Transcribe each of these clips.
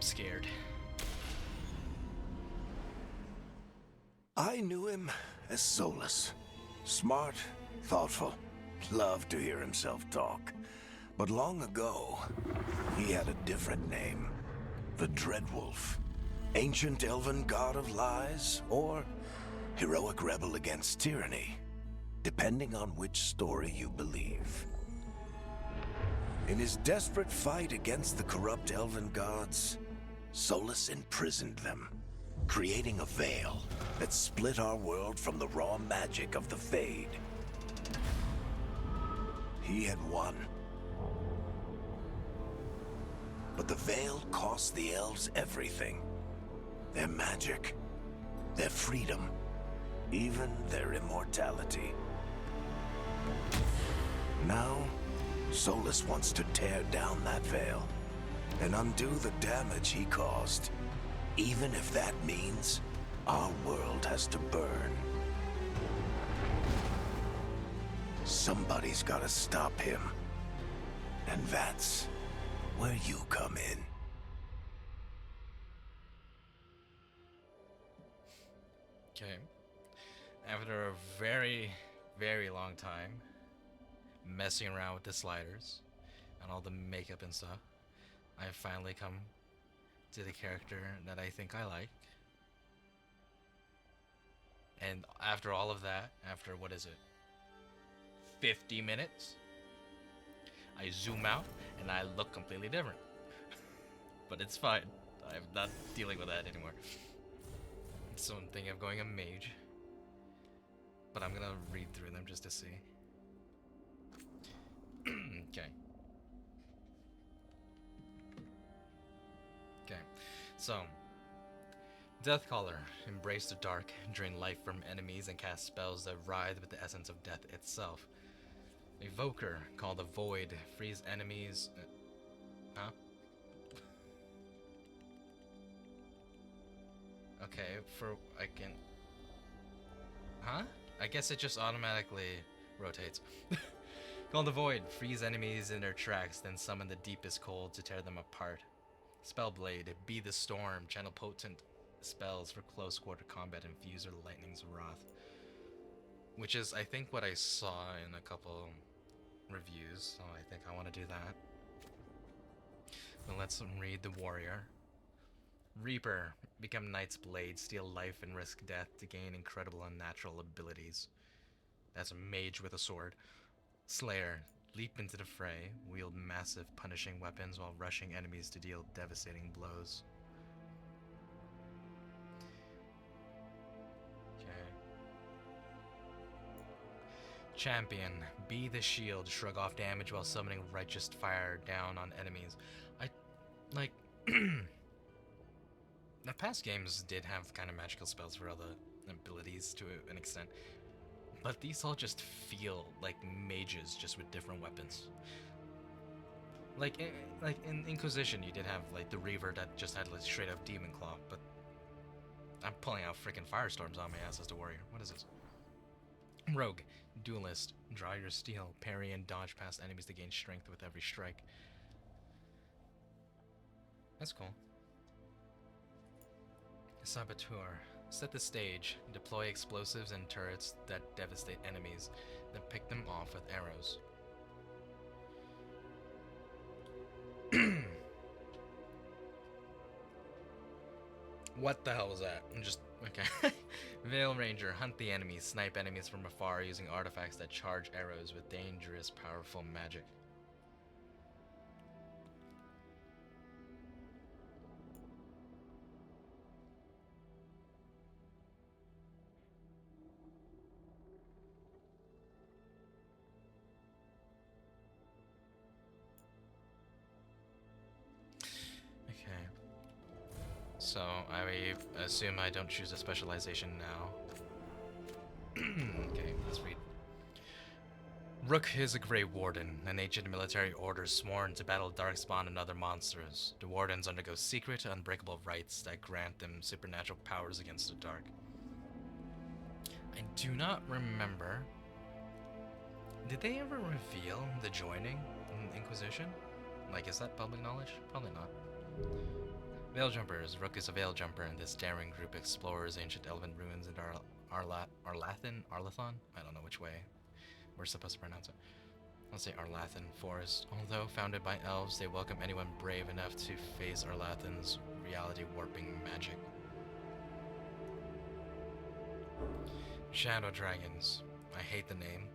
scared. I knew him as Solus. Smart, thoughtful, loved to hear himself talk. But long ago, he had a different name. The Dreadwolf. Ancient elven god of lies, or heroic rebel against tyranny, depending on which story you believe. In his desperate fight against the corrupt elven gods, Solus imprisoned them, creating a veil that split our world from the raw magic of the Fade. He had won. But the veil cost the elves everything. Their magic, their freedom, even their immortality. Now, Solus wants to tear down that veil and undo the damage he caused, even if that means our world has to burn. Somebody's gotta stop him. And that's where you come in. Okay. After a very, very long time messing around with the sliders and all the makeup and stuff, I finally come to the character that I think I like. And after all of that, after what is it? 50 minutes? I zoom out and I look completely different. But it's fine. I'm not dealing with that anymore. So I'm thinking of going a mage. But I'm gonna read through them just to see. Okay. Okay. So, Deathcaller. Embrace the dark, drain life from enemies, and cast spells that writhe with the essence of death itself. Evoker. Call the Void. Freeze enemies. Huh? Okay, I can... Huh? I guess it just automatically rotates. Call the Void. Freeze enemies in their tracks, then summon the deepest cold to tear them apart. Spellblade. Be the Storm. Channel potent spells for close quarter combat and fuse with lightning's wrath. Which is, I think, what I saw in a couple reviews, so I think I want to do that. But let's read the Warrior. Reaper. Become Knight's Blade, steal life and risk death to gain incredible unnatural abilities. That's a mage with a sword. Slayer. Leap into the fray, wield massive punishing weapons while rushing enemies to deal devastating blows. Okay. Champion. Be the shield, shrug off damage while summoning righteous fire down on enemies. The past games did have kind of magical spells for other abilities to an extent, but these all just feel like mages, just with different weapons. Like in Inquisition, you did have like the Reaver that just had like straight up Demon Claw, but I'm pulling out freaking firestorms on my ass as the Warrior. What is this? Rogue, Duelist, draw your steel, parry and dodge past enemies to gain strength with every strike. That's cool. Saboteur. Set the stage. Deploy explosives and turrets that devastate enemies, then pick them off with arrows. What the hell was that? I'm just... okay. Veil Ranger. Hunt the enemies. Snipe enemies from afar using artifacts that charge arrows with dangerous, powerful magic. Okay. So, I assume I don't choose a specialization now. Okay, let's read. Rook is a Grey Warden, an ancient military order sworn to battle Darkspawn and other monsters. The Wardens undergo secret, unbreakable rites that grant them supernatural powers against the dark. I do not remember. Did they ever reveal the joining in Inquisition? Like, is that public knowledge? Probably not. Veil Jumpers. Rook is a Veil Jumper, and this daring group explores ancient elven ruins in Arlathon? I don't know which way we're supposed to pronounce it. I'll say Arlathon Forest. Although founded by elves, they welcome anyone brave enough to face Arlathon's reality-warping magic. Shadow Dragons. I hate the name.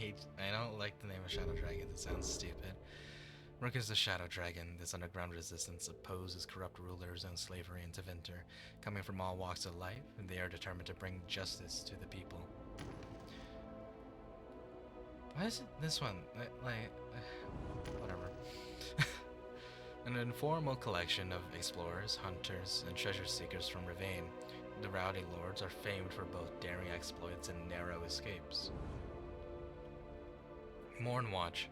I don't like the name of Shadow Dragons. It sounds stupid. Rook is the Shadow Dragon. This underground resistance opposes corrupt rulers and slavery into Vinter. Coming from all walks of life, they are determined to bring justice to the people. Why is it this one? Whatever. An informal collection of explorers, hunters, and treasure seekers from Ravane. The Rowdy Lords are famed for both daring exploits and narrow escapes. Mournwatch.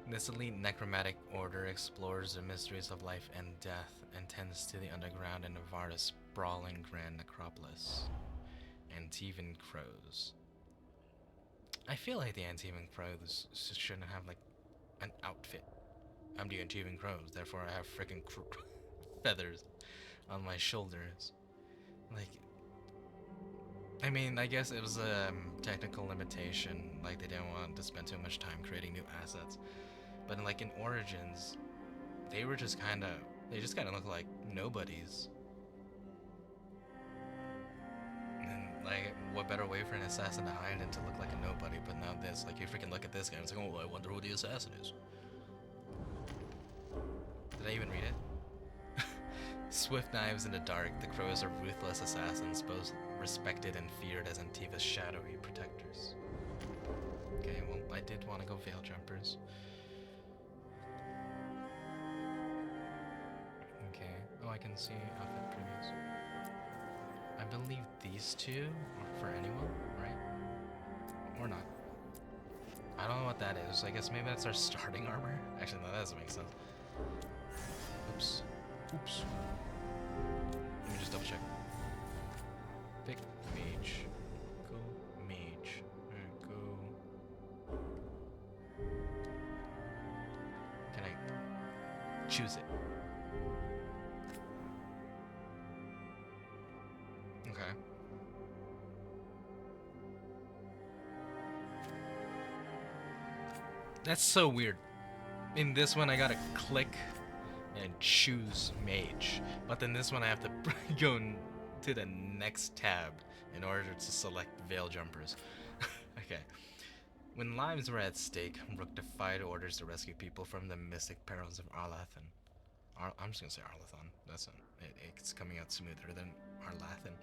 This elite necromantic order explores the mysteries of life and death and tends to the underground in Navarra's sprawling grand necropolis. Antivan Crows. I feel like the Antivan Crows shouldn't have like an outfit. I'm the Antivan Crows, therefore I have freaking feathers on my shoulders. Like, I mean, I guess it was a technical limitation. Like, they didn't want to spend too much time creating new assets. But like in Origins, they were just kind of look like nobodies. And like, what better way for an assassin to hide than to look like a nobody? But now this, like, you freaking look at this guy and it's like, oh, I wonder who the assassin is. Did I even read it? Swift knives in the dark, the crows are ruthless assassins, both respected and feared as Antiva's shadowy protectors. Okay, well, I did want to go Veil Jumpers. Okay, oh, I can see outfit previews. I believe these two are for anyone, right? Or not. I don't know what that is. I guess maybe that's our starting armor? Actually, no, that doesn't make sense. Oops. Oops. Let me just double check. Pick mage. Go mage. Go. Can I choose it? Okay. That's so weird. In this one, I gotta click and choose mage, but then this one I have to go to the next tab in order to select Veil Jumpers. Okay. When lives were at stake, Rook defied orders to rescue people from the mystic perils of Arlathon. I'm just gonna say Arlathon. That's it's coming out smoother than Arlathon.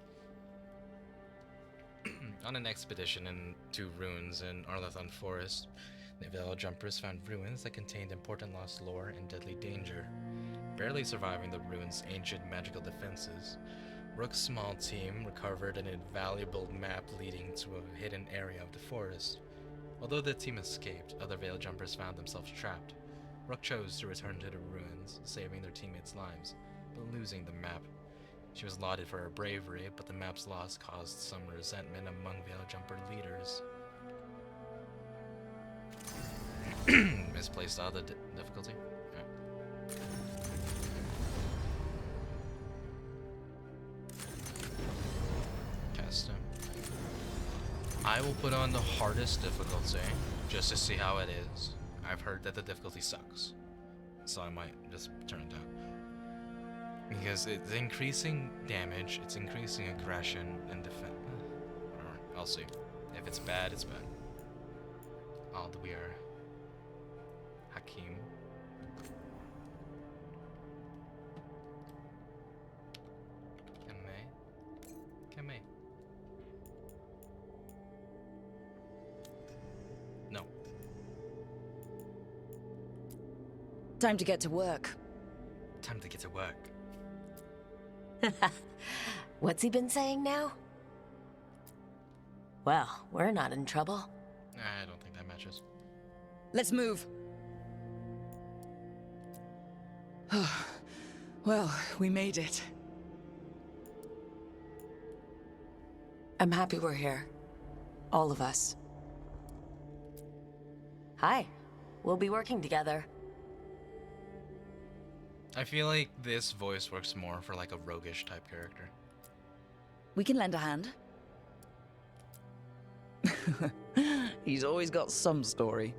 On an expedition into ruins in Arlathon Forest, the Veil Jumpers found ruins that contained important lost lore and deadly danger. Barely surviving the ruins' ancient magical defenses, Rook's small team recovered an invaluable map leading to a hidden area of the forest. Although the team escaped, other Veil Jumpers found themselves trapped. Rook chose to return to the ruins, saving their teammates' lives, but losing the map. She was lauded for her bravery, but the map's loss caused some resentment among Veil Jumper leaders. Misplaced auto difficulty? Yeah. Custom. I will put on the hardest difficulty just to see how it is. I've heard that the difficulty sucks, so I might just turn it down. Because it's increasing damage, it's increasing aggression and defense. Whatever, I'll see. If it's bad, it's bad. Oh, we are Hakim. Can they? No. Time to get to work. Time to get to work. What's he been saying now? Well, we're not in trouble. I don't think that matches. Let's move. Well, we made it. I'm happy we're here. All of us. Hi. We'll be working together. I feel like this voice works more for like a roguish type character. We can lend a hand. He's always got some story.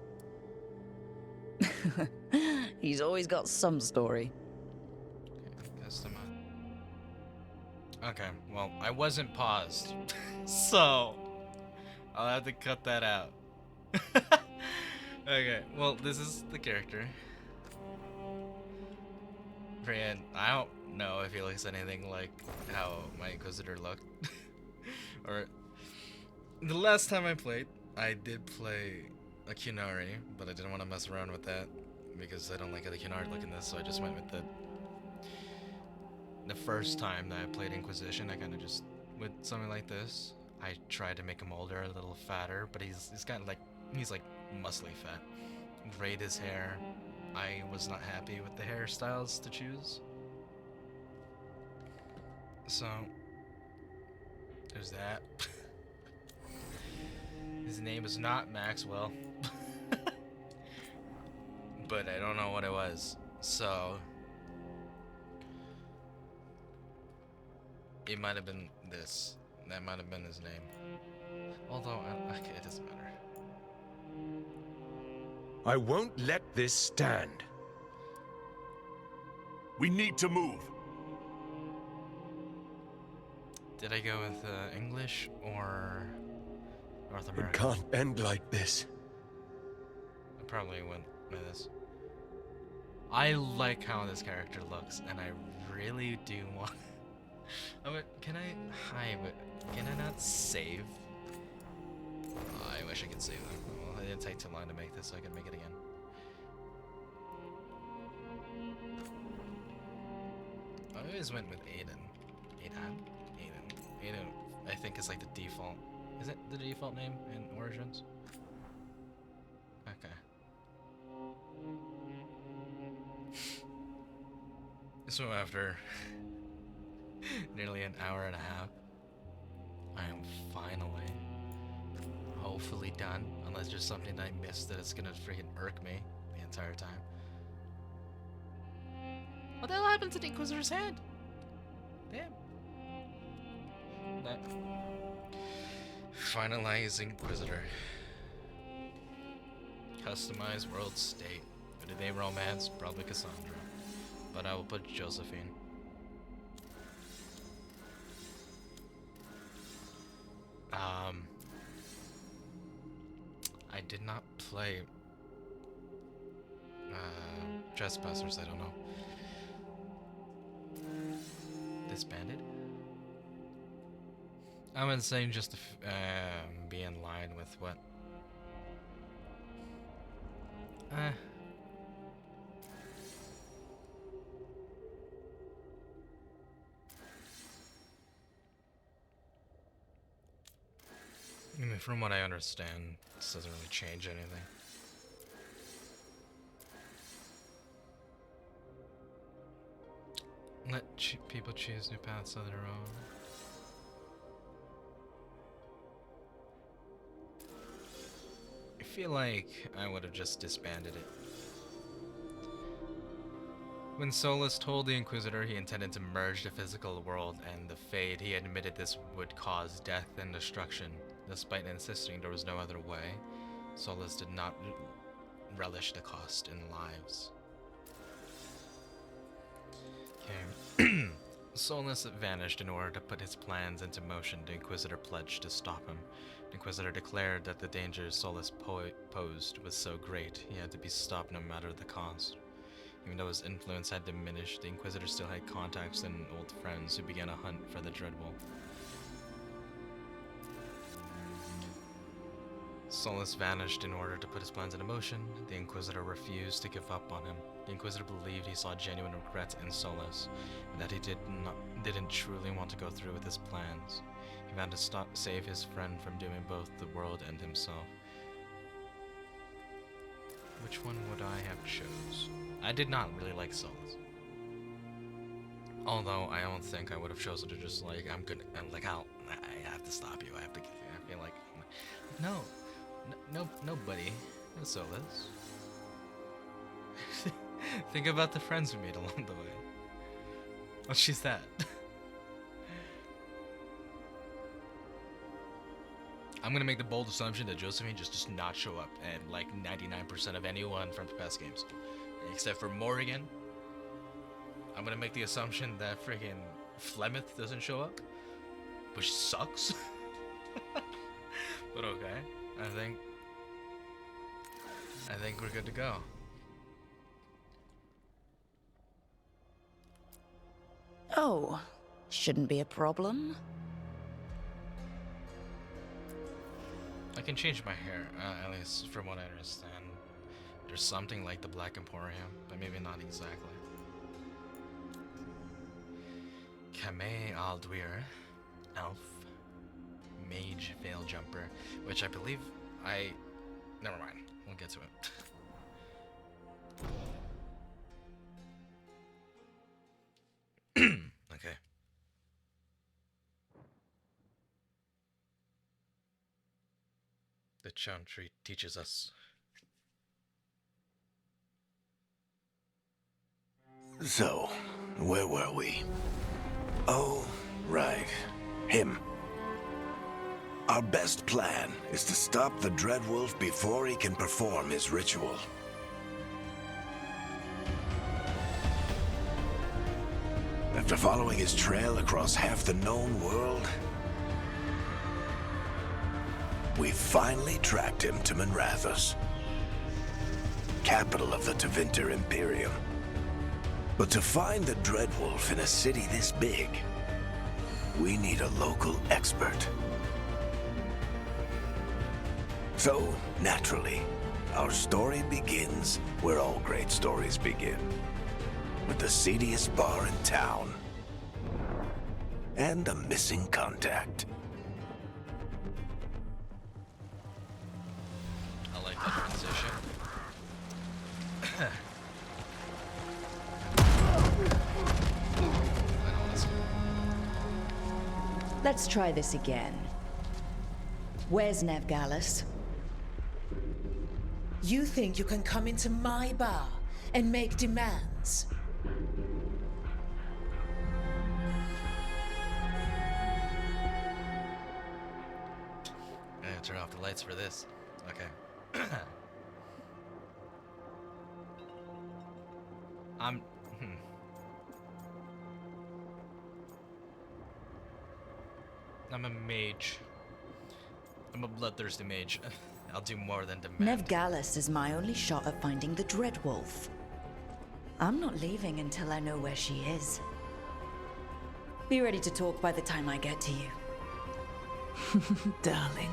He's always got some story. Okay, well, I wasn't paused, so I'll have to cut that out. Okay, well, this is the character. And I don't know if he looks anything like how my Inquisitor looked. Or the last time I played, I did play a Kunari, but I didn't want to mess around with that because I don't like how the Kunari look in this, so I just went with the first time that I played Inquisition. I kind of just with something like this. I tried to make him older, a little fatter, but he's got like he's like muscly fat. Braid his hair. I was not happy with the hairstyles to choose. So there's that. His name is not Maxwell. But I don't know what it was. So it might have been this. That might have been his name. Although, okay, it doesn't matter. I won't let this stand. We need to move. Did I go with English or North It America? can't end like this. I probably went with this. I like how this character looks, and I really do want. Oh, but can I? Hi, but can I not save? Oh, I wish I could save them. Well, it didn't take too long to make this, so I can make it again. I always went with Aiden. Aiden, I think is like the default. Is it the default name in Origins? Okay. So after nearly an hour and a half, I am finally, hopefully done, unless there's something I missed that is gonna freaking irk me the entire time. What the hell happened to the Inquisitor's head? Damn. That. Finalize Inquisitor. Customize world state. Who did they romance? Probably Cassandra. But I will put Josephine. I did not play Trespassers, I don't know. Disbanded? I was saying just to be in line with what? I mean, from what I understand, this doesn't really change anything. Let people choose new paths of their own. I feel like I would have just disbanded it. When Solus told the Inquisitor he intended to merge the physical world and the Fade, he admitted this would cause death and destruction. Despite insisting there was no other way, Solus did not relish the cost in lives. Okay. Solus vanished in order to put his plans into motion. The Inquisitor pledged to stop him. The Inquisitor declared that the danger Solus posed was so great, he had to be stopped no matter the cost. Even though his influence had diminished, the Inquisitor still had contacts and old friends who began a hunt for the Dreadwolf. Solus vanished in order to put his plans into motion. The Inquisitor refused to give up on him. The Inquisitor believed he saw genuine regret in Solus, and that he didn't truly want to go through with his plans. He vowed to save his friend from dooming both the world and himself. Which one would I have chose? I did not really like Solus. Although I don't think I would have chosen to just like I have to stop you. I feel like nobody. No Solus. Think about the friends we made along the way. Oh, she's that. I'm gonna make the bold assumption that Josephine just does not show up, and like 99% of anyone from the past games, except for Morrigan. I'm gonna make the assumption that friggin' Flemeth doesn't show up, which sucks. But okay, I think we're good to go. Oh, shouldn't be a problem. I can change my hair, at least from what I understand. There's something like the Black Emporium, but maybe not exactly. Kamei Aldweir, Elf, Mage Veil Jumper, which I believe never mind, we'll get to it. Okay. The Chantry teaches us. So, where were we? Oh, right. Him. Our best plan is to stop the Dreadwolf before he can perform his ritual. After following his trail across half the known world, we finally tracked him to Minrathous, capital of the Tevinter Imperium. But to find the Dreadwolf in a city this big, we need a local expert. So, naturally, our story begins where all great stories begin. With the seediest bar in town. And a missing contact. I like that transition. Let's try this again. Where's Nevgalis? You think you can come into my bar and make demands? I gotta turn off the lights for this. Okay. I'm a mage. I'm a bloodthirsty mage. I'll do more than demand. Nevgalis is my only shot at finding the Dreadwolf. I'm not leaving until I know where she is. Be ready to talk by the time I get to you. Darling,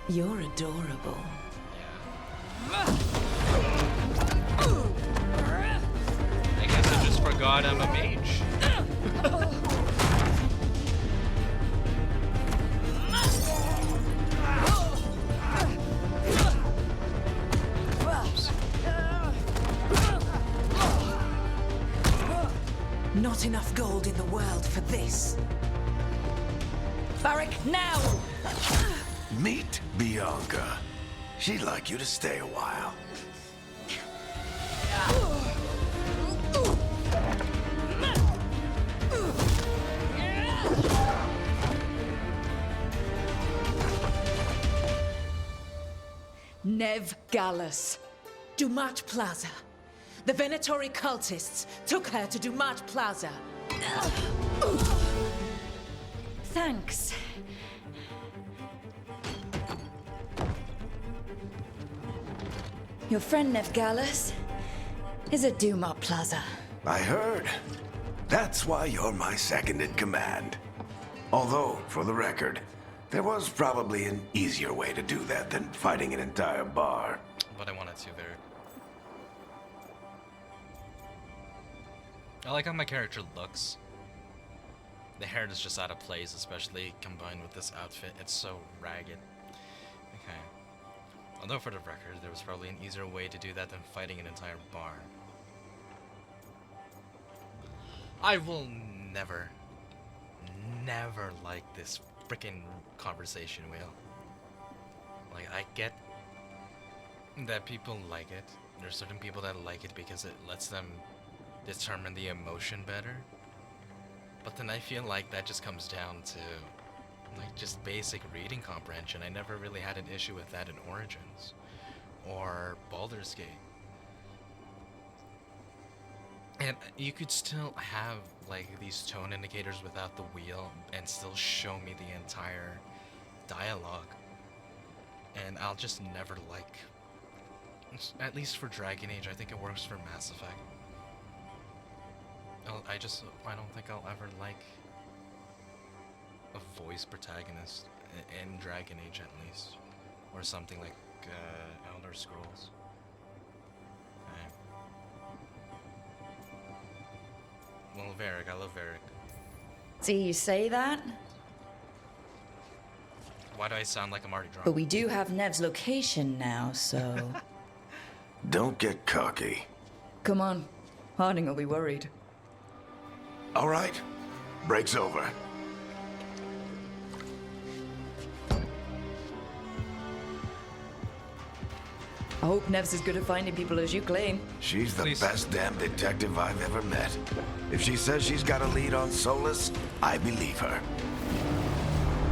you're adorable. I guess I just forgot I'm a mage. Not enough gold in the world for this. Barak, now! Meet Bianca. She'd like you to stay a while. Nevgalis. Dumat Plaza. The Venatori cultists took her to Dumat Plaza. Thanks. Your friend Nevgalis is at Dumat Plaza. I heard. That's why you're my second in command. Although, for the record, there was probably an easier way to do that than fighting an entire bar. But I wanted to there. I like how my character looks. The hair is just out of place, especially combined with this outfit. It's so ragged. Okay. Although for the record, there was probably an easier way to do that than fighting an entire bar. I will never like this freaking conversation wheel. Like, I get that people like it, there's certain people that like it because it lets them determine the emotion better. But then I feel like that just comes down to like just basic reading comprehension. I never really had an issue with that in Origins or Baldur's Gate. And you could still have like these tone indicators without the wheel and still show me the entire dialogue. And I'll just never like, at least for Dragon Age, I think it works for Mass Effect. I don't think I'll ever like a voice protagonist in Dragon Age at least. Or something like Elder Scrolls. Well, Varric, I love Varric. See, you say that, Why do I sound like I'm already drunk? but we do have Nev's location now, so... Don't get cocky. Come on. Harding will be worried. All right, break's over. I hope Nev's as good at finding people as you claim. She's the Please. best damn detective I've ever met. If she says she's got a lead on Solus, I believe her.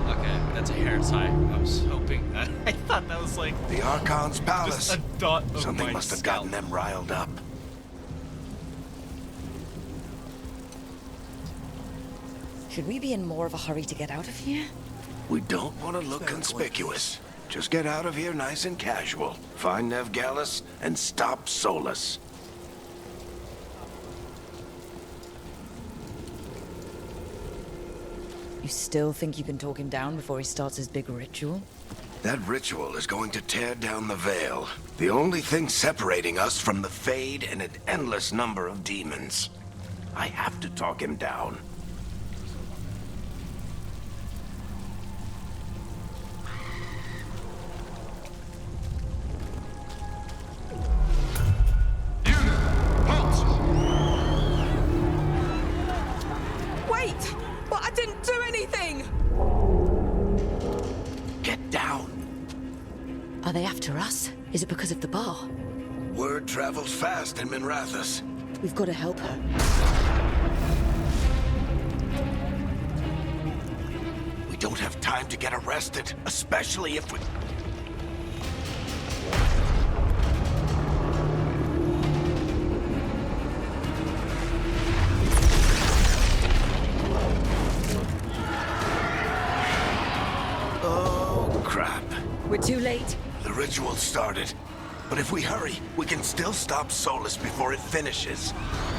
Okay, that's a hair tie. I was hoping. I thought that was like The Archon's palace. just a dot of Something my must have scalp. gotten them riled up. Should we be in more of a hurry to get out of here? We don't want to look conspicuous. Just get out of here nice and casual. Find Nev Gallus and stop Solus. You still think you can talk him down before he starts his big ritual? That ritual is going to tear down the veil. The only thing separating us from the Fade and an endless number of demons. I have to talk him down. Wait! But I didn't do anything! Get down. Are they after us? Is it because of the bar? Word travels fast in Minrathous. We've got to help her. We don't have time to get arrested, especially if we... Oh, crap. We're too late. The ritual started. But if we hurry, we can still stop Solus before it finishes.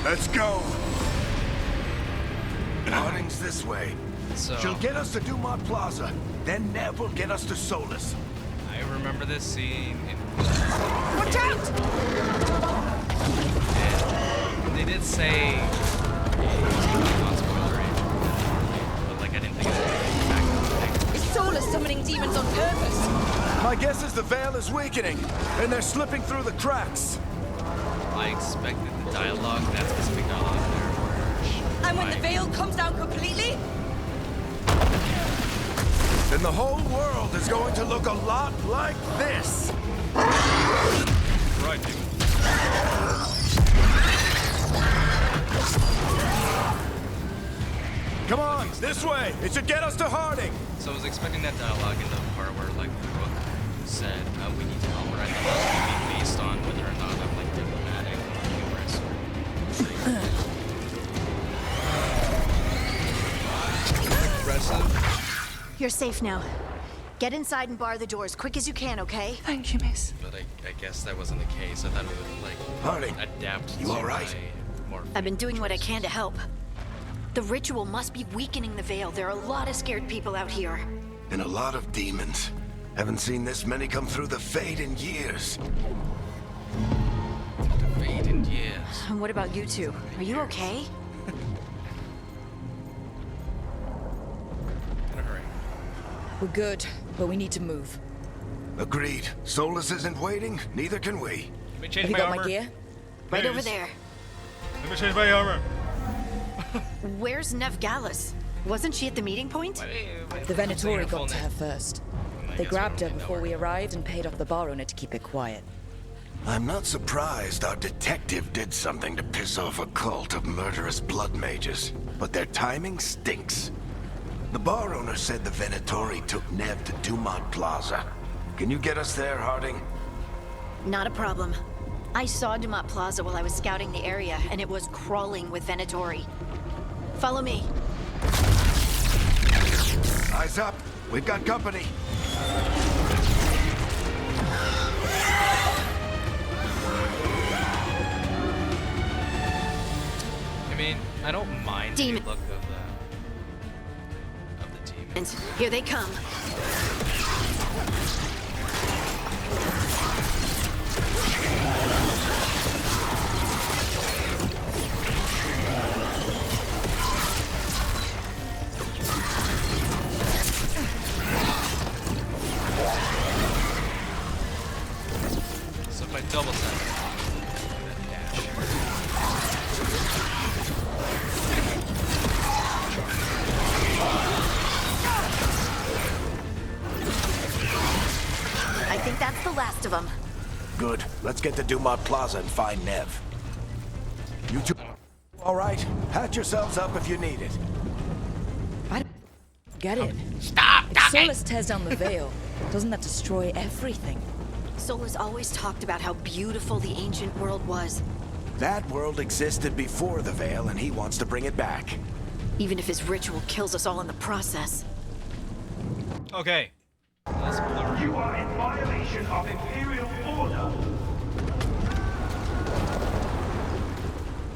Let's go! Harding's this way. So She'll get us to Dumont Plaza. Then Nev will get us to Solus. I remember this scene in Watch out! and they did say not spoilery, but like I didn't think it was back in the day. Is Solus summoning demons on purpose? My guess is the veil is weakening, and they're slipping through the cracks. I expected the dialogue, that specific dialogue there, where And when the veil comes down completely? Then the whole world is going to look a lot like this. right, dude. Come on, this way. It should get us to Harding. So I was expecting that dialogue in the part where like Brooke said, we need to help her, and that was gonna be based on whether or not I'm like diplomatic or humorous. Aggressive. You're safe now. Get inside and bar the door as quick as you can, okay? Thank you, miss. But I guess that wasn't the case. I thought it would like Harding, adapt you to all right? my more I've been doing what I can to help. The ritual must be weakening the veil. There are a lot of scared people out here. And a lot of demons. Haven't seen this many come through the Fade in years. The fate in years. And what about you two? Are you okay? In a hurry. We're good, but we need to move. Agreed. Solus isn't waiting, neither can we. Let me change Have you my got armor. my gear? Right over there. Let me change my armor. Where's Nev Gallus? Wasn't she at the meeting point? The Venatori got to her first. They grabbed her before we arrived and paid off the bar owner to keep it quiet. I'm not surprised our detective did something to piss off a cult of murderous blood mages, but their timing stinks. The bar owner said the Venatori took Nev to Dumont Plaza. Can you get us there, Harding? Not a problem. I saw Dumont Plaza while I was scouting the area, and it was crawling with Venatori. Follow me. Eyes up. We've got company. I mean, I don't mind Demon. the look of the demons. And here they come. So if I double tap, then dash. I think that's the last of them. Good. Let's get to Dumont Plaza and find Nev. You two... All right. Patch yourselves up if you need it. I don't get it. Stop! If Solus tears down the veil, doesn't that destroy everything? Solus always talked about how beautiful the ancient world was, That world existed before the Veil, and he wants to bring it back. even if his ritual kills us all in the process. Okay. Let's blur. You are in violation of Imperial order.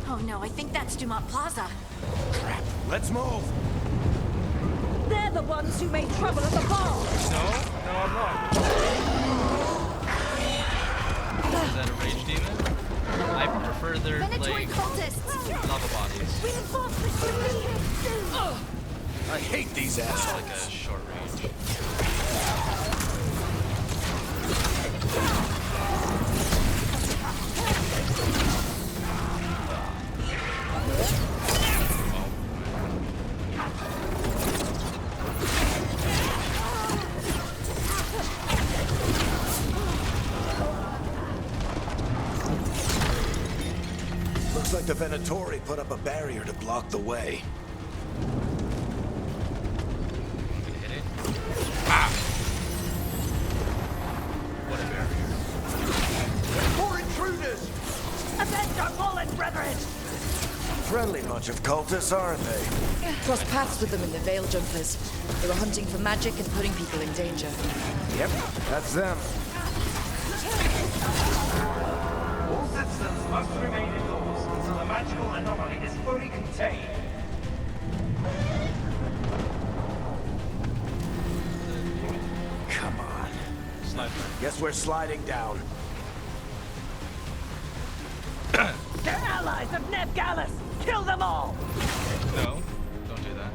Oh no, I think that's Dumont Plaza. Crap. Let's move. They're the ones who made trouble at the bar! No, I'm not. Is that a rage demon? I prefer their Venatori like cultists! lava bodies. I hate these It's assholes. like a short range. Looks like the Venatori put up a barrier to block the way. Hit it. Ah! What a barrier. More intruders! Avenge our fallen brethren! Friendly bunch of cultists, aren't they? Crossed paths with them in the Veil Jumpers. They were hunting for magic and putting people in danger. Yep, that's them. All citizens must remain indoors until the magical anomaly is fully contained. Come on. Slide Guess we're sliding down. They're allies of Ned Gallus! Kill them all! No, don't do that.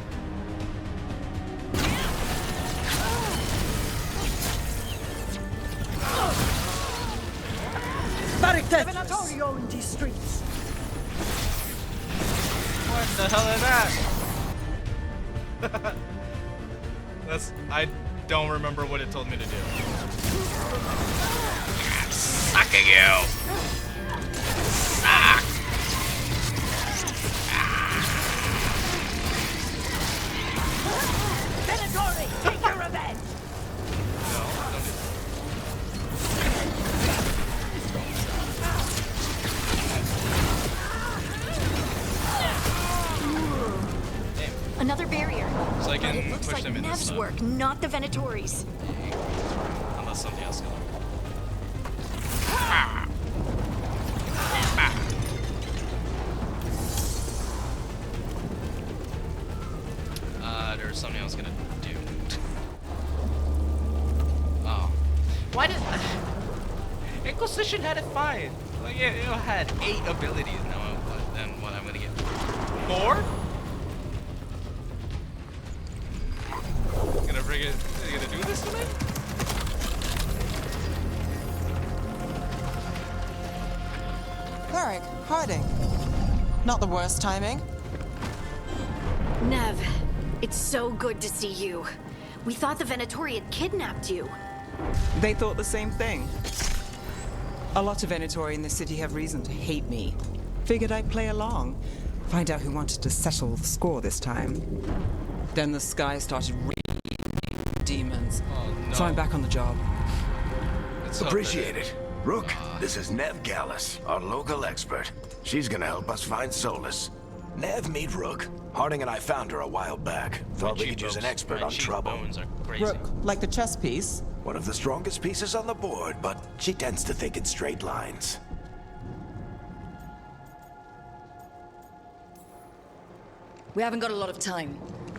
Venatorio in these streets! What the hell is that? I don't remember what it told me to do. Sucking you! Suck! Venatori, take your revenge! No, don't do that. Damn. Another barrier. So I But can it looks push like them in this Nev's stuff. work, not the Venatori's. Unless something else goes. There's something I was gonna do. Oh. Why did... Inquisition had it fine. Like, it had 8 abilities. Now, then what I'm gonna get? 4? Gonna bring it... Are you gonna do this to me? Cleric, Harding. Not the worst timing. Nev, it's so good to see you. We thought the Venatori had kidnapped you. They thought the same thing. A lot of Venatori in the city have reason to hate me. Figured I'd play along. Find out who wanted to settle the score this time. Then the sky started raining demons. Oh, no. So I'm back on the job. Let's hope Appreciate that it. Rook, this is Nev Gallus, our local expert. She's gonna help us find solace. Nev, meet Rook. Harding and I found her a while back. Thought we could use an expert on trouble. Bones are crazy. Rook, like the chess piece? One of the strongest pieces on the board, but she tends to think in straight lines. We haven't got a lot of time.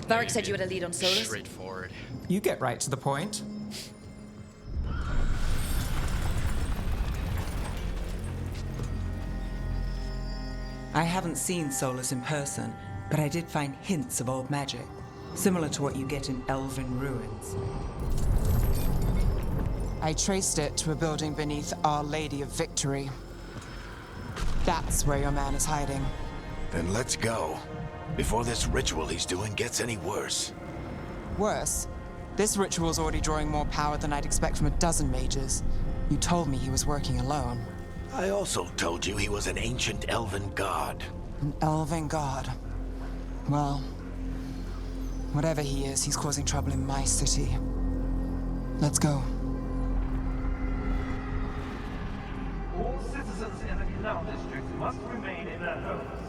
Varric said you had a lead on Solus. Straightforward. You get right to the point. I haven't seen Solus in person, but I did find hints of old magic, similar to what you get in elven ruins. I traced it to a building beneath Our Lady of Victory. That's where your man is hiding. Then let's go. Before this ritual he's doing gets any worse. Worse, this ritual's already drawing more power than I'd expect from a dozen mages. You told me he was working alone. I also told you he was an ancient elven god. An elven god. Well, whatever he is, he's causing trouble in my city. Let's go. All citizens in the Canal District must remain in their homes.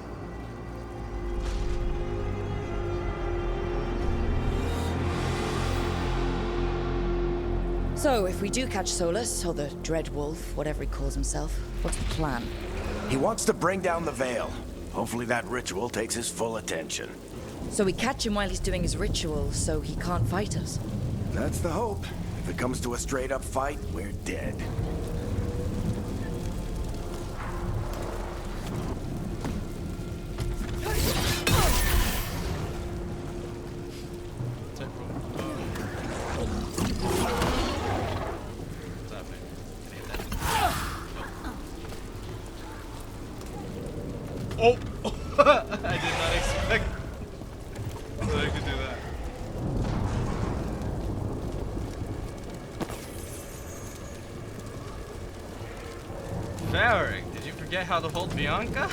So, if we do catch Solus, or the Dread Wolf, whatever he calls himself, what's the plan? He wants to bring down the Veil. Hopefully that ritual takes his full attention. So we catch him while he's doing his ritual, so he can't fight us. That's the hope. If it comes to a straight-up fight, we're dead. Oh! I did not expect that I could do that. Varric, did you forget how to hold Bianca?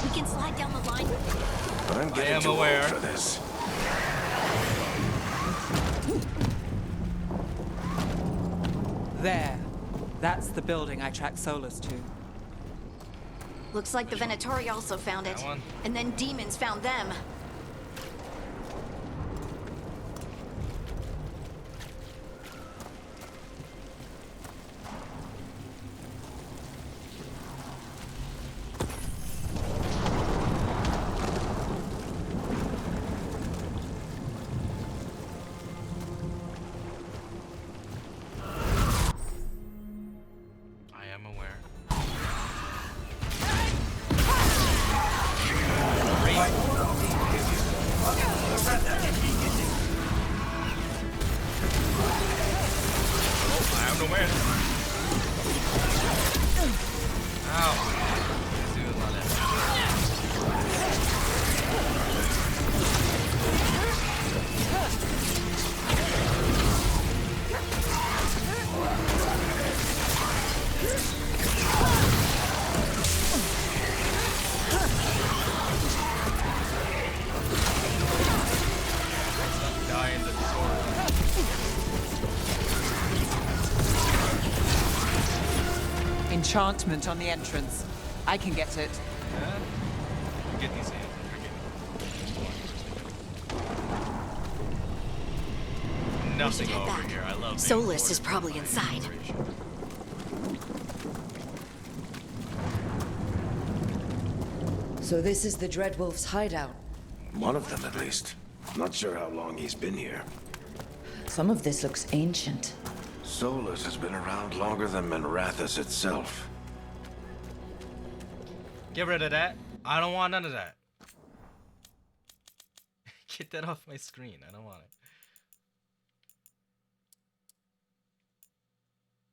We can slide down the line. I'm I getting am too aware. old for this. There. That's the building I tracked Solus to. Looks like the Venatori also found it. That one? And then demons found them. I am aware. Oh, I am aware. Ow. This dude is not it. Stop dying to the sword. Enchantment on the entrance. I can get it. Yeah? Get these hands. Nothing We should head over back. here. I love being Solus bored is of probably my inside. operation. So this is the Dread Wolf's hideout. One of them, at least. Not sure how long he's been here. Some of this looks ancient. Solus has been around longer than Manrathus itself. Get rid of that. I don't want none of that. Get that off my screen. I don't want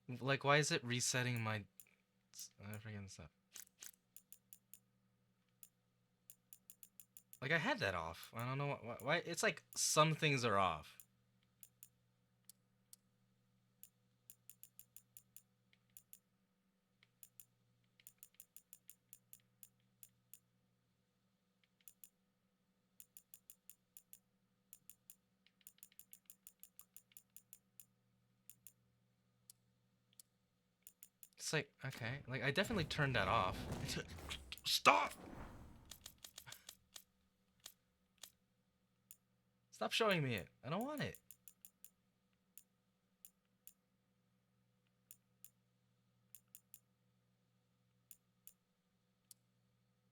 it. Like, why is it resetting my freaking stuff? Like, I had that off. I don't know why. It's like some things are off. It's like, okay, like I definitely turned that off. Stop! Stop showing me it. I don't want it.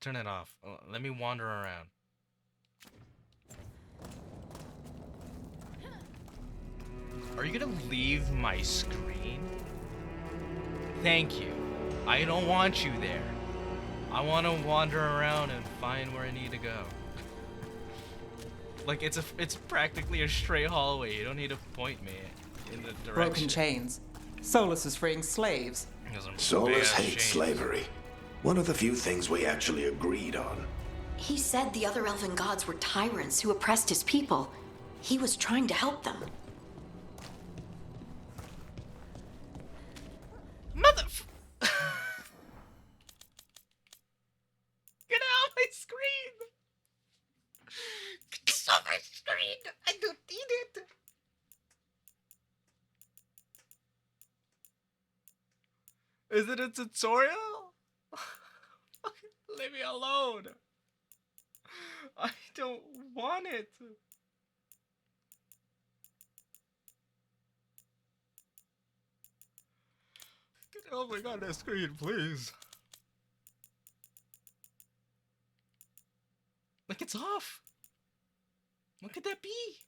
Turn it off. Let me wander around. Are you gonna leave my screen? Thank you. I don't want you there. I want to wander around and find where I need to go. Like it's practically a straight hallway. You don't need to point me in the direction. Broken chains. Solus is freeing slaves. Solus hates slavery. One of the few things we actually agreed on. He said the other elven gods were tyrants who oppressed his people. He was trying to help them. Mother. Get out of my screen! Get off my screen! I don't need it! Is it a tutorial? Leave me alone! I don't want it! Get off my goddamn screen, please! Like, it's off! What could that be?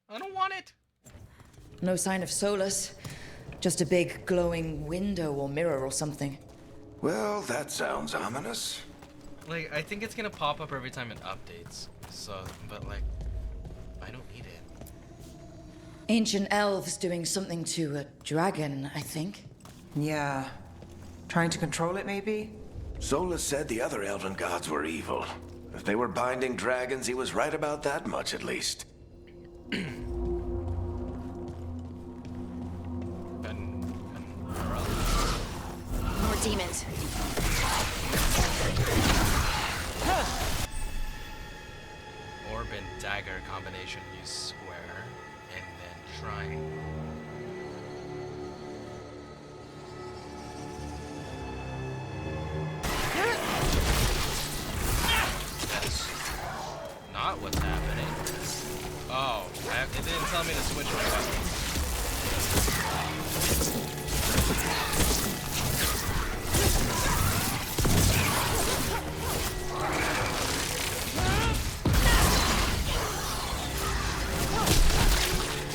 I don't want it! No sign of Solus. Just a big glowing window or mirror or something. Well, that sounds ominous. Like, I think it's gonna pop up every time it updates. So, but like, I don't need it. Ancient elves doing something to a dragon, I think. Yeah. Trying to control it, maybe? Solus said the other elven gods were evil. If they were binding dragons, he was right about that much, at least. More demons. Orb and dagger combination, use square, and then triangle. That is not what's happening. Oh, it didn't tell me to switch my weapon.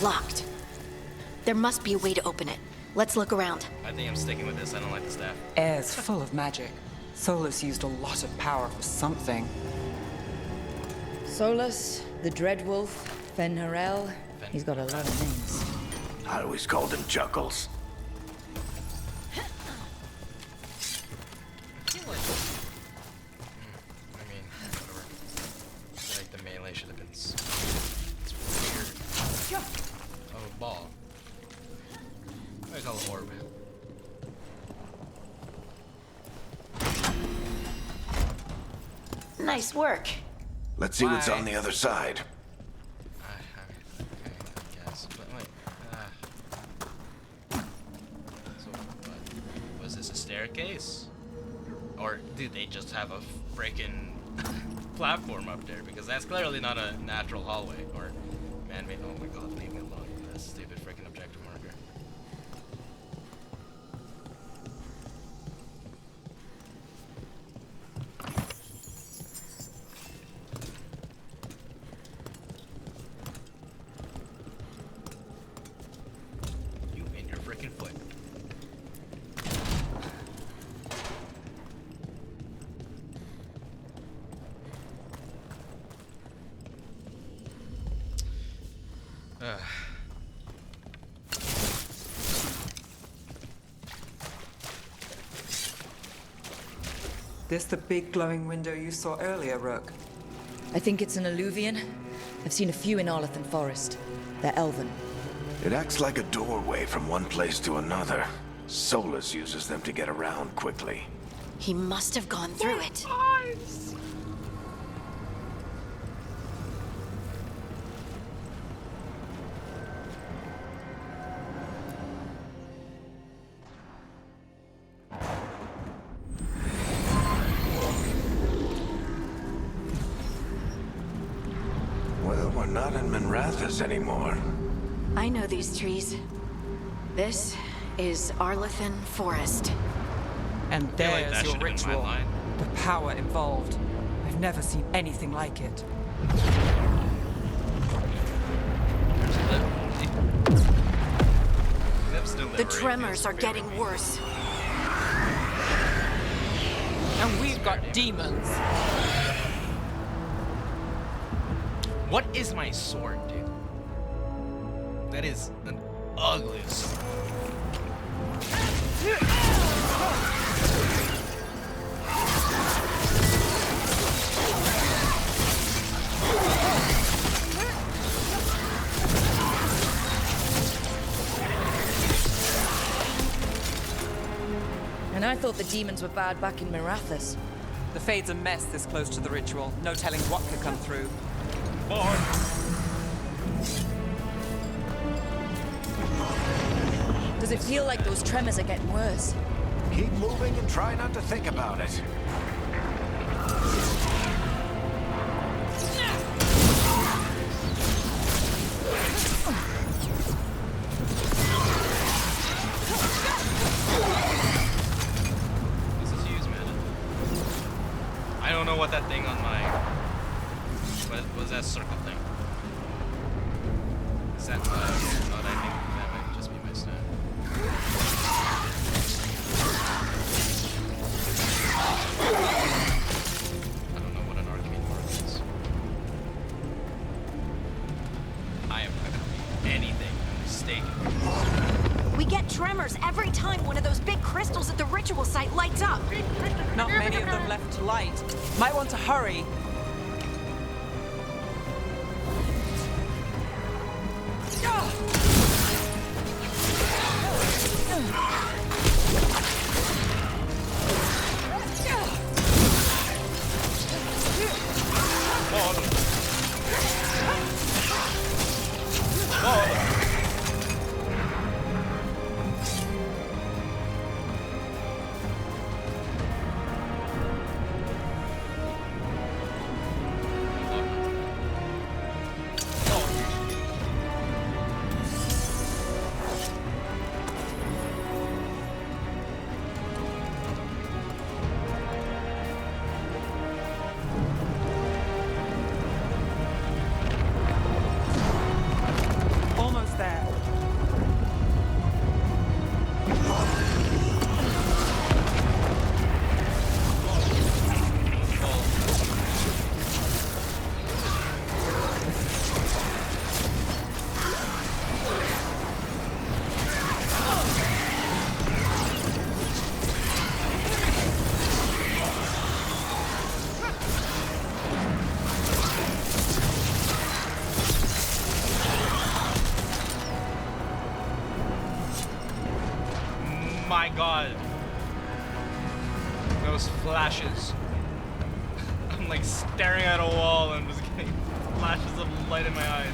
Locked. There must be a way to open it. Let's look around. I think I'm sticking with this. I don't like the staff. Air's full of magic. Solus used a lot of power for something. Solus, the Dreadwolf, Fenharel. He's got a lot of names. I always called him Chuckles. I mean, whatever. I feel like the melee should have been. It's weird. Oh, a ball. I call it orb. Nice work. Let's see what's Why? on the other side. Okay, I guess. But wait. So, what? Was this a staircase? Or did they just have a freaking platform up there? Because that's clearly not a natural hallway. Or man-made. Oh my god, leave me alone with this stupid freaking objective marker. You and your freaking foot. This the big glowing window you saw earlier, Rook? I think it's an alluvian. I've seen a few in Arlethan Forest. They're elven. It acts like a doorway from one place to another. Solus uses them to get around quickly. He must have gone through it. Well, we're not in Minrathous anymore. I know these trees. This is Arlethan Forest. And I feel like there's that your should've been my ritual. line. The power involved. I've never seen anything like it. The tremors are getting worse. And we've got demons. What is my sword, dude? That is an ugly sword. And I thought the demons were bad back in Mirathas. The Fade's a mess this close to the ritual. No telling what could come through. Does it feel like those tremors are getting worse? Keep moving and try not to think about it. This is used, man. I don't know what that thing on my... What was that circle thing? Is that my... Oh, I think that might just be my stat. I don't know what an arcane mark is. I am not gonna be anything. I'm mistaken. We get tremors every time one of those big crystals at the ritual site lights up. Not many of them left to light. Might want to hurry. Almost there. My god. Those flashes. I'm like staring at a wall and just getting flashes of light in my eyes.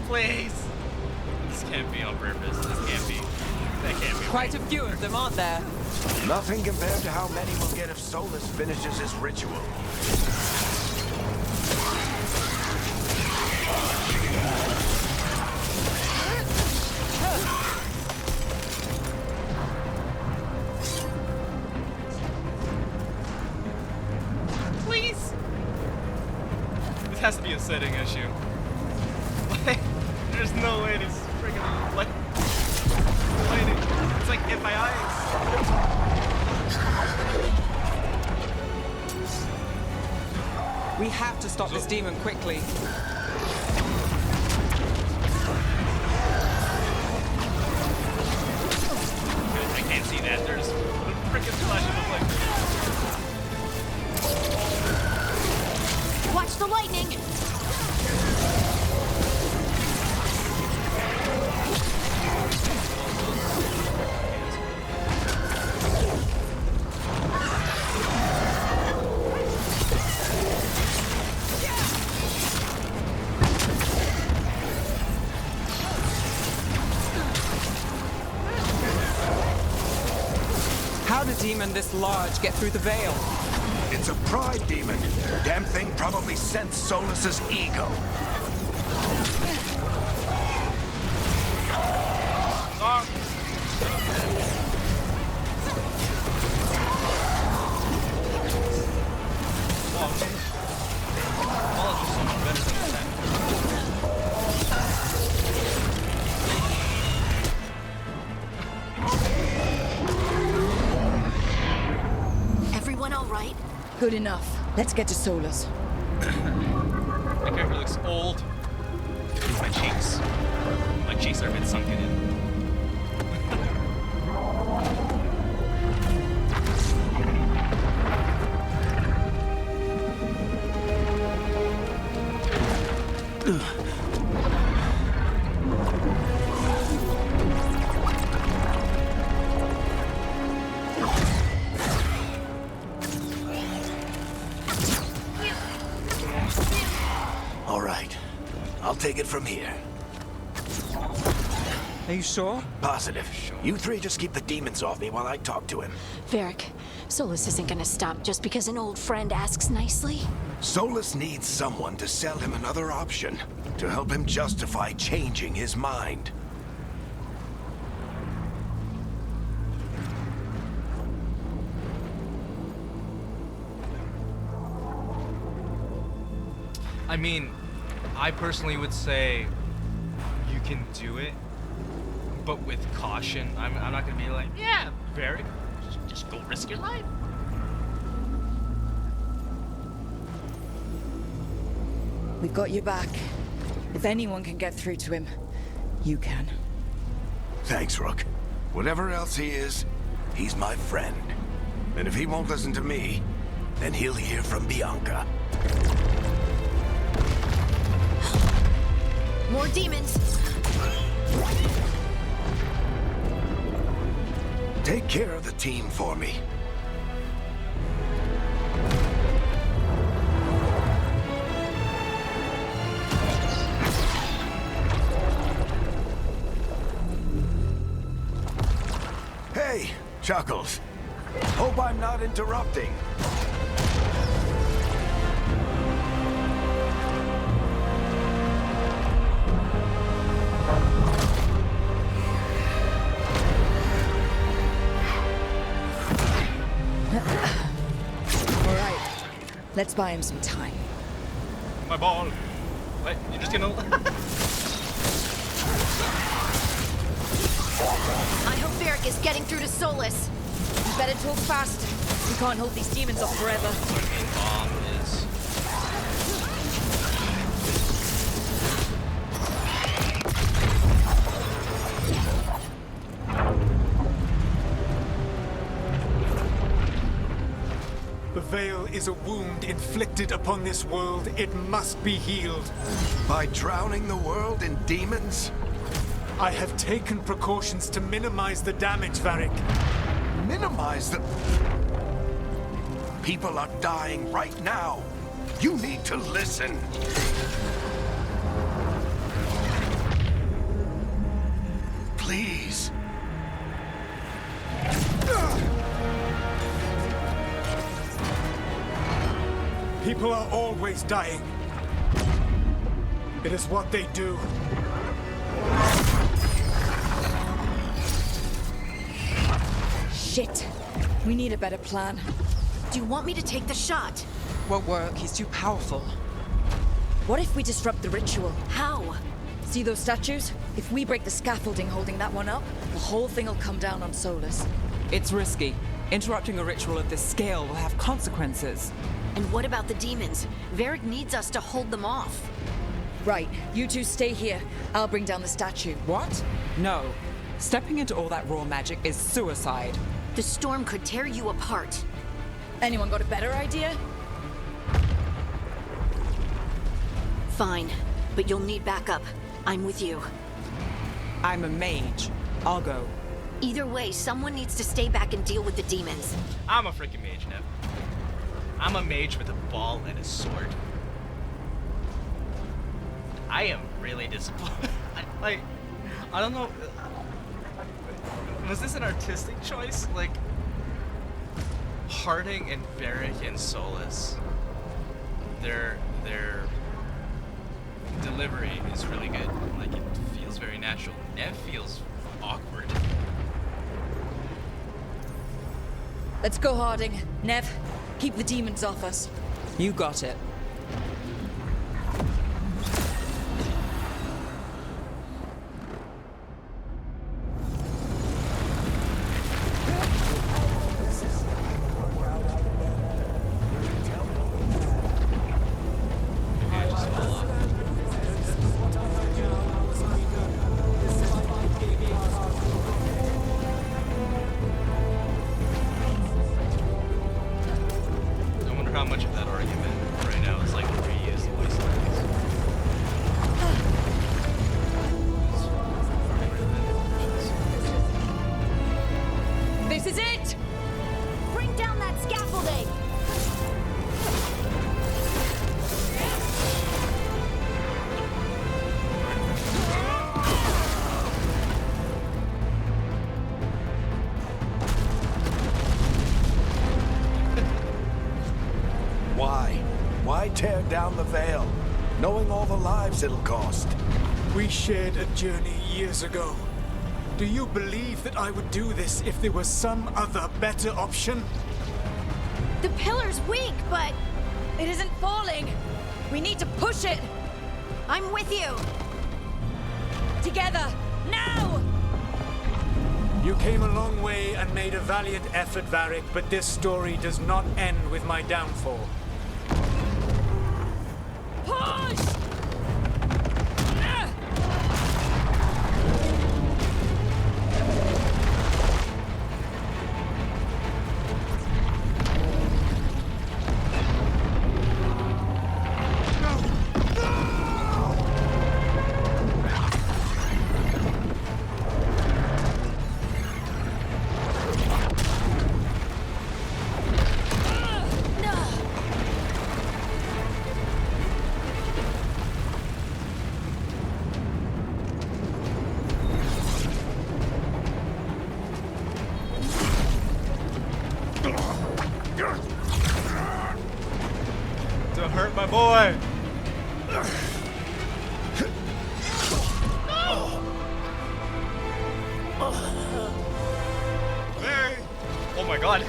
Please. This can't be on purpose. This can't be. That can't be. Quite a few of them, aren't there? Nothing compared to how many we'll get if Solus finishes his ritual. Please. This has to be a setting issue. Like, there's no way this freaking lighting. It's like in my eyes. We have to stop this demon quickly. I can't see that. There's a freaking flash of light. Watch the lightning! How did a demon this large get through the veil? It It's a pride demon. Damn thing probably sensed Solus's ego. Everyone all right? Good enough. Let's get to Solus. My character looks old. My cheeks are a bit sunken in. All right. I'll take it from here. Are you sure? Positive. You three just keep the demons off me while I talk to him. Varric, Solus isn't gonna stop just because an old friend asks nicely. Solus needs someone to sell him another option, to help him justify changing his mind. I mean, I personally would say you can do it, but with caution. I'm not gonna be like, yeah, Varric, just go risk your life. We've got your back. If anyone can get through to him, you can. Thanks, Rook. Whatever else he is, he's my friend. And if he won't listen to me, then he'll hear from Bianca. More demons! Take care of the team for me. Hey, Chuckles. Hope I'm not interrupting. All right. Let's buy him some time. My ball. Wait, you're just gonna... I hope Varric is getting through to Solus. You better talk fast. We can't hold these demons off forever. Bomb is... The Veil is a wound inflicted upon this world. It must be healed. By drowning the world in demons? I have taken precautions to minimize the damage, Varric. Minimize the... People are dying right now. You need to listen. Please. People are always dying. It is what they do. Shit. We need a better plan. Do you want me to take the shot? Won't work. He's too powerful. What if we disrupt the ritual? How? See those statues? If we break the scaffolding holding that one up, the whole thing will come down on Solus. It's risky. Interrupting a ritual of this scale will have consequences. And what about the demons? Varric needs us to hold them off. Right. You two stay here. I'll bring down the statue. What? No. Stepping into all that raw magic is suicide. The storm could tear you apart. Anyone got a better idea? Fine, but you'll need backup. I'm with you. I'm a mage. I'll go. Either way, someone needs to stay back and deal with the demons. I'm a freaking mage, Nev. I'm a mage with a ball and a sword. I am really disappointed. I don't know. Was this an artistic choice? Like, Harding and Varric and Solus, their delivery is really good. Like, it feels very natural. Nev feels awkward. Let's go, Harding. Nev, keep the demons off us. You got it. How much of that argument right now is like reused voice lines? This is it! Bring down that scaffolding! Why tear down the Veil, knowing all the lives it'll cost? We shared a journey years ago. Do you believe that I would do this if there was some other better option? The pillar's weak, but It isn't falling. We need to push it. I'm with you. Together, now! You came a long way and made a valiant effort, Varric, but this story does not end with my downfall. Push! Don't hurt my boy! Hey! Oh my god!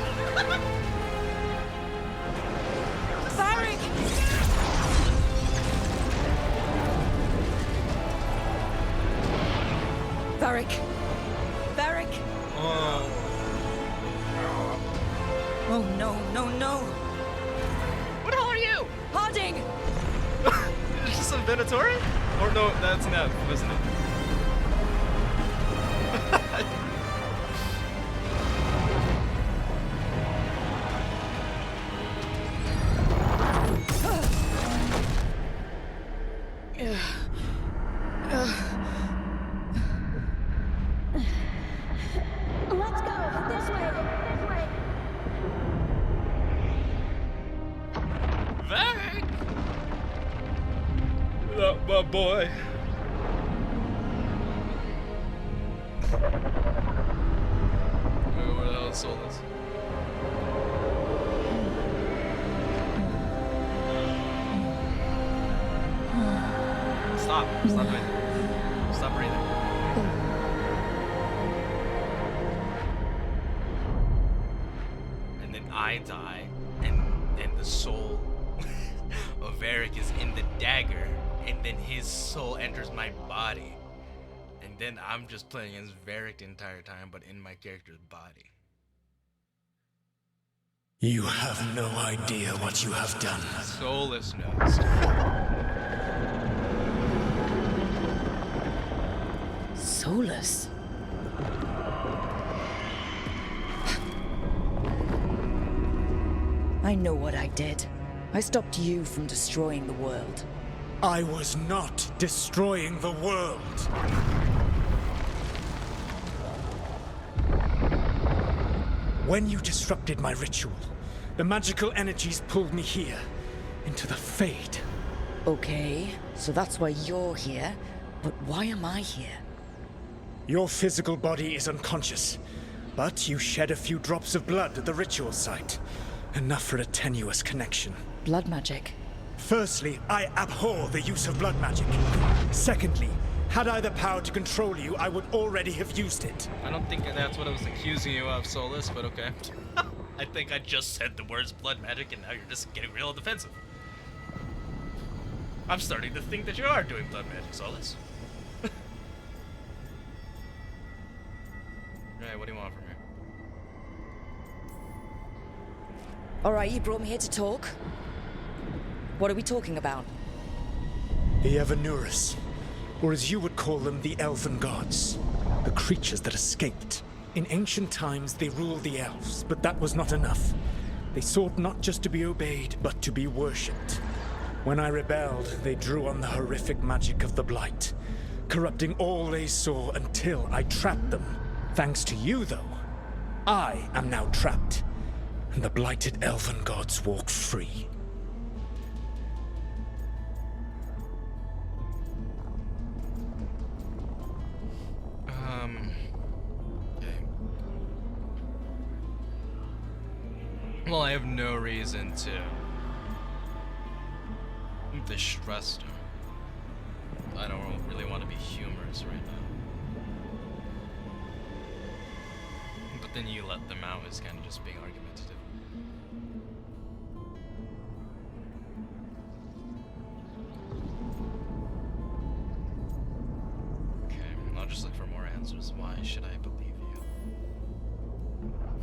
Varric! Varric! Varric! Oh. Oh no, no, no! What the hell are you? Harding! Is this a Venatori? Or no, that's Nev, isn't it? Let's go. This way. This way. Varric! Not my boy. Where the hell is Solus? Stop. Stop breathing. Stop breathing. And then I die, and the soul of Varric is in the dagger, and then his soul enters my body. And then I'm just playing as Varric the entire time, but in my character's body. You have no idea what you have done. Solus knows. Solus? I know what I did. I stopped you from destroying the world. I was not destroying the world. When you disrupted my ritual, the magical energies pulled me here, into the Fade. Okay, so that's why you're here, but why am I here? Your physical body is unconscious. But you shed a few drops of blood at the ritual site. Enough for a tenuous connection. Blood magic. Firstly, I abhor the use of blood magic. Secondly, had I the power to control you, I would already have used it. I don't think that's what I was accusing you of, Solus, but okay. I think I just said the words blood magic and now you're just getting real defensive. I'm starting to think that you are doing blood magic, Solus. Alright, what do you want from me? Alright, you brought me here to talk. What are we talking about? The Evanurus, or as you would call them, the Elven Gods. The creatures that escaped. In ancient times, they ruled the elves, but that was not enough. They sought not just to be obeyed, but to be worshipped. When I rebelled, they drew on the horrific magic of the Blight, corrupting all they saw until I trapped them. Thanks to you, though, I am now trapped, and the blighted Elven Gods walk free. Okay. Well, I have no reason to distrust her. I don't really want to be humorous right now. But then you let them out is kind of just being argumentative. Okay, I'll just look for more answers. Why should I believe you?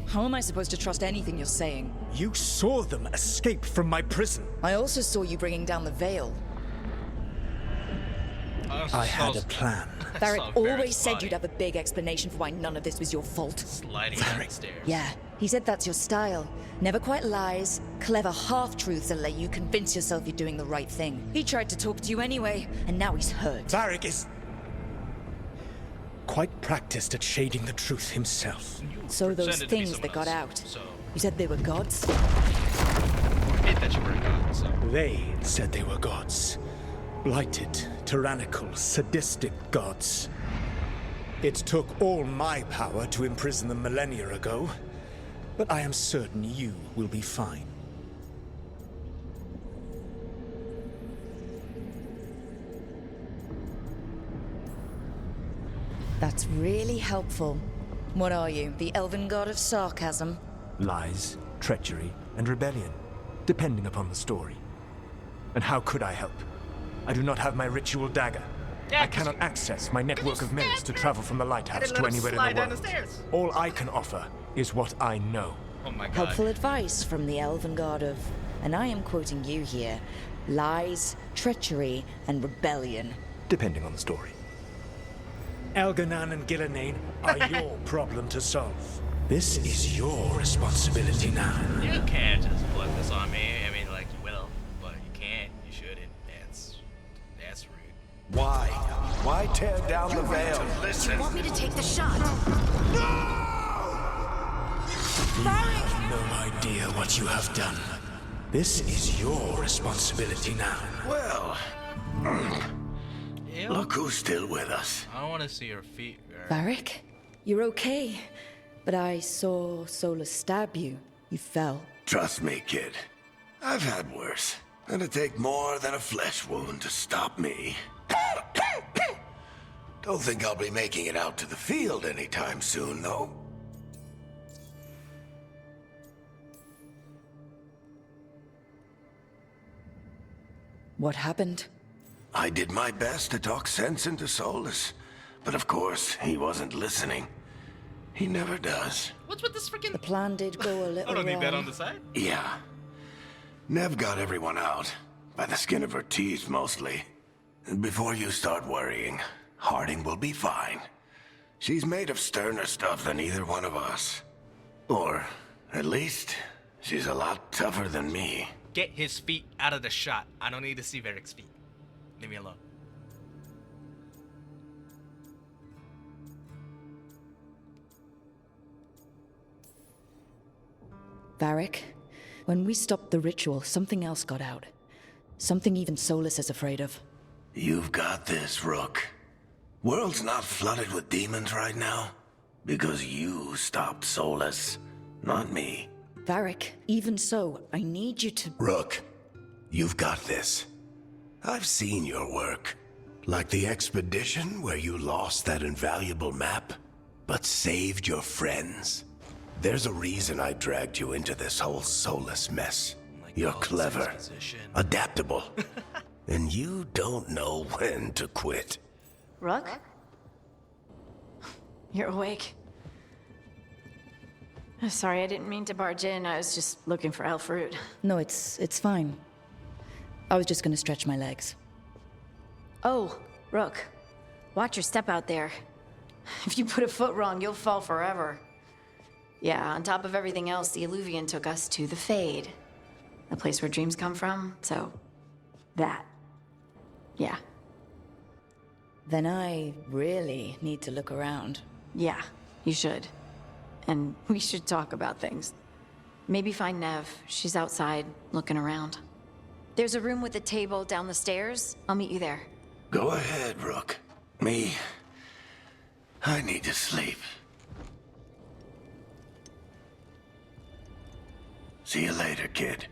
How am I supposed to trust anything you're saying? You saw them escape from my prison. I also saw you bringing down the veil. I had a plan. Varric always said you'd have a big explanation for why none of this was your fault. Sliding down the stairs. Yeah, he said that's your style. Never quite lies, clever half-truths that let you convince yourself you're doing the right thing. He tried to talk to you anyway, and now he's hurt. Varric is quite practiced at shading the truth himself. So those pretended to be things that someone got else, out, so you said they were gods? admit that you were a god, so. They said they were gods. Blighted, tyrannical, sadistic gods. It took all my power to imprison them millennia ago, but I am certain you will be fine. That's really helpful. What are you, the elven god of sarcasm? Lies, treachery, and rebellion, depending upon the story. And how could I help? I do not have my ritual dagger. Yeah, I cannot access my network of mirrors to travel from the lighthouse to anywhere in the world. All I can offer is what I know. Oh my god. Helpful advice from the elven god of, and I am quoting you here, lies, treachery, and rebellion. Depending on the story. Elganan and Gillenane are your problem to solve. This is your responsibility now. You can't just put this on me. I mean, like, you will, but you can't. You shouldn't. That's rude. Why? Why tear down the veil? Do you want me to take the shot? You have no idea what you have done. This is your responsibility now. Well, Ew. look who's still with us. I don't want to see your feet. Varric, you're okay. But I saw Solus stab you. You fell. Trust me, kid. I've had worse. It'd take more than a flesh wound to stop me. Don't think I'll be making it out to the field anytime soon, though. What happened? I did my best to talk sense into Solus, but of course, he wasn't listening. He never does. What's with this freaking... The plan did go a little I don't need that wrong. on the side. Yeah. Nev got everyone out. By the skin of her teeth, mostly. And before you start worrying, Harding will be fine. She's made of sterner stuff than either one of us. Or, at least, she's a lot tougher than me. Get his feet out of the shot. I don't need to see Varric's feet. Leave me alone. Varric, when we stopped the ritual, something else got out. Something even Solus is afraid of. You've got this, Rook. World's not flooded with demons right now. Because you stopped Solus, not me. Varric, even so, I need you to... Rook, you've got this. I've seen your work. Like the expedition where you lost that invaluable map, but saved your friends. There's a reason I dragged you into this whole Solus mess. You're clever, adaptable, and you don't know when to quit. Rook? You're awake. Sorry, I didn't mean to barge in. I was just looking for elf fruit. No, it's fine. I was just gonna stretch my legs. Oh, Rook. Watch your step out there. If you put a foot wrong, you'll fall forever. Yeah, on top of everything else, the Illuvian took us to the Fade. The place where dreams come from, so... that. Yeah. Then I really need to look around. Yeah, you should. And we should talk about things. Maybe find Nev. She's outside, looking around. There's a room with a table down the stairs. I'll meet you there. Go ahead, Rook. Me, I need to sleep. See you later, kid.